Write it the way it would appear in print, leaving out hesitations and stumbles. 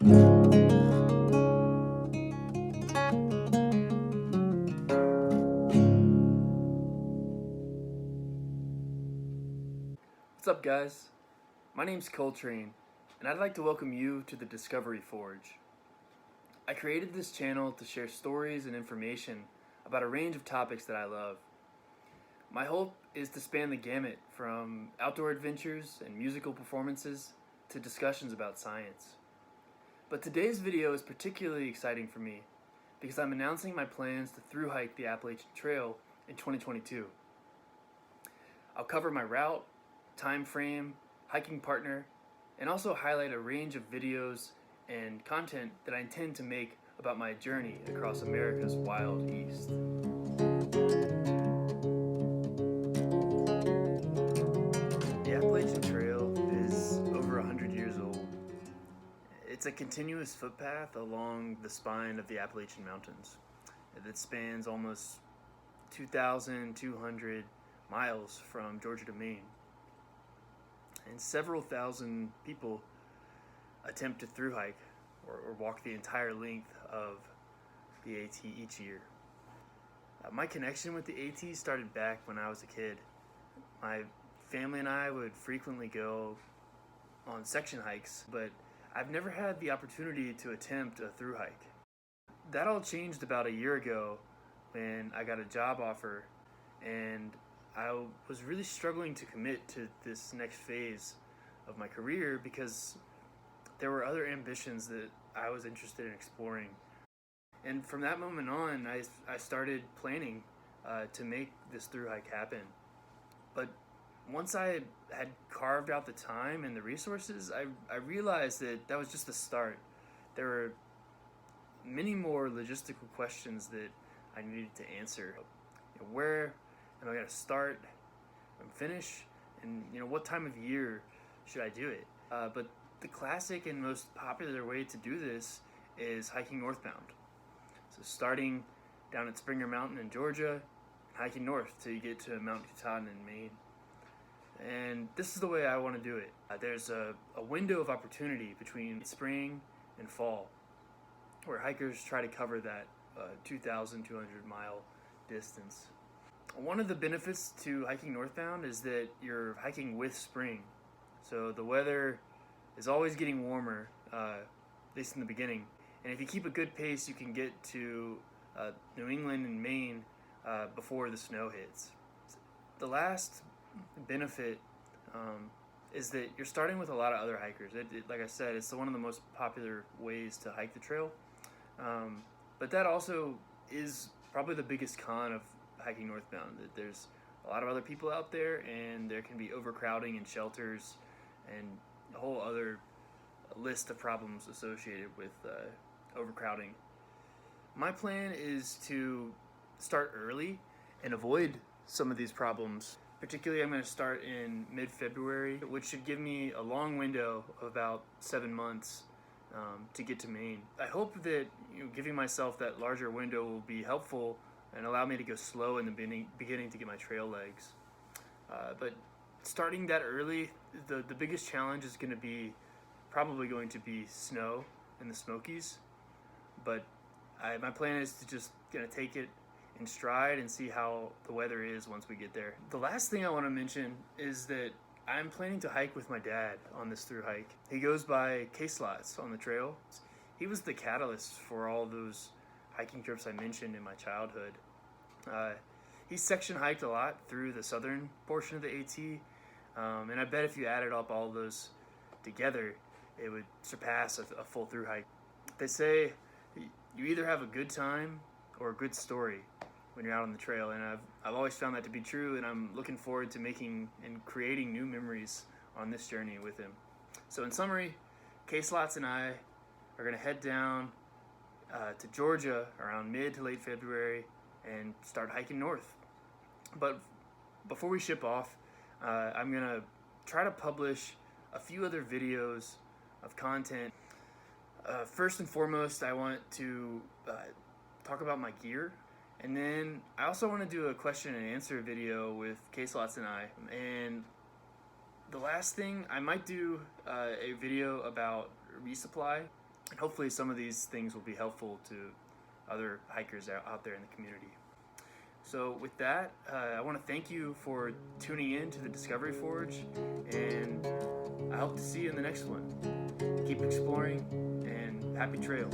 What's up, guys? My name's Coaltrane, and I'd like to welcome you to the Discovery Forge. I created this channel to share stories and information about a range of topics that I love. My hope is to span the gamut from outdoor adventures and musical performances to discussions about science. But today's video is particularly exciting for me because I'm announcing my plans to thru hike the Appalachian Trail in 2022. I'll cover my route, time frame, hiking partner, and also highlight a range of videos and content that I intend to make about my journey across America's wild east. The Appalachian Trail is over 100 years old. It's a continuous footpath along the spine of the Appalachian Mountains that spans almost 2,200 miles from Georgia to Maine. And several thousand people attempt to thru hike or walk the entire length of the AT each year. My connection with the AT started back when I was a kid. My family and I would frequently go on section hikes, but I've never had the opportunity to attempt a thru hike. That all changed about a year ago when I got a job offer, and I was really struggling to commit to this next phase of my career because there were other ambitions that I was interested in exploring. And from that moment on, I started planning to make this thru hike happen. But once I had carved out the time and the resources, I realized that was just the start. There were many more logistical questions that I needed to answer. Where am I going to start and finish? And what time of year should I do it? But the classic and most popular way to do this is hiking northbound. So starting down at Springer Mountain in Georgia, hiking north till you get to Mount Katahdin in Maine. And this is the way I want to do it. There's a window of opportunity between spring and fall where hikers try to cover that 2,200 mile distance. One of the benefits to hiking northbound is that you're hiking with spring. So the weather is always getting warmer, at least in the beginning. And if you keep a good pace, you can get to New England and Maine before the snow hits. The last benefit is that you're starting with a lot of other hikers. Like I said, it's one of the most popular ways to hike the trail. But that also is probably the biggest con of hiking northbound, that there's a lot of other people out there and there can be overcrowding in shelters and a whole other list of problems associated with overcrowding. My plan is to start early and avoid some of these problems. Particularly, I'm going to start in mid-February, which should give me a long window of about 7 months to get to Maine. I hope that giving myself that larger window will be helpful and allow me to go slow in the beginning to get my trail legs. But starting that early, the biggest challenge is probably going to be snow in the Smokies. But my plan is to just take it in stride and see how the weather is once we get there. The last thing I want to mention is that I'm planning to hike with my dad on this thru hike. He goes by K-Slots on the trail. He was the catalyst for all those hiking trips I mentioned in my childhood. He section hiked a lot through the southern portion of the AT, and I bet if you added up all those together, it would surpass a full thru hike. They say you either have a good time or a good story when you're out on the trail, and I've always found that to be true, and I'm looking forward to making and creating new memories on this journey with him. So in summary, K-Slots and I are going to head down to Georgia around mid to late February and start hiking north. But before we ship off, I'm going to try to publish a few other videos of content. First and foremost, I want to talk about my gear, and then I also want to do a question and answer video with K-Slots and I. And the last thing, I might do a video about resupply. And hopefully some of these things will be helpful to other hikers out there in the community. So with that, I want to thank you for tuning in to the Discovery Forge, and I hope to see you in the next one. Keep exploring, and happy trails.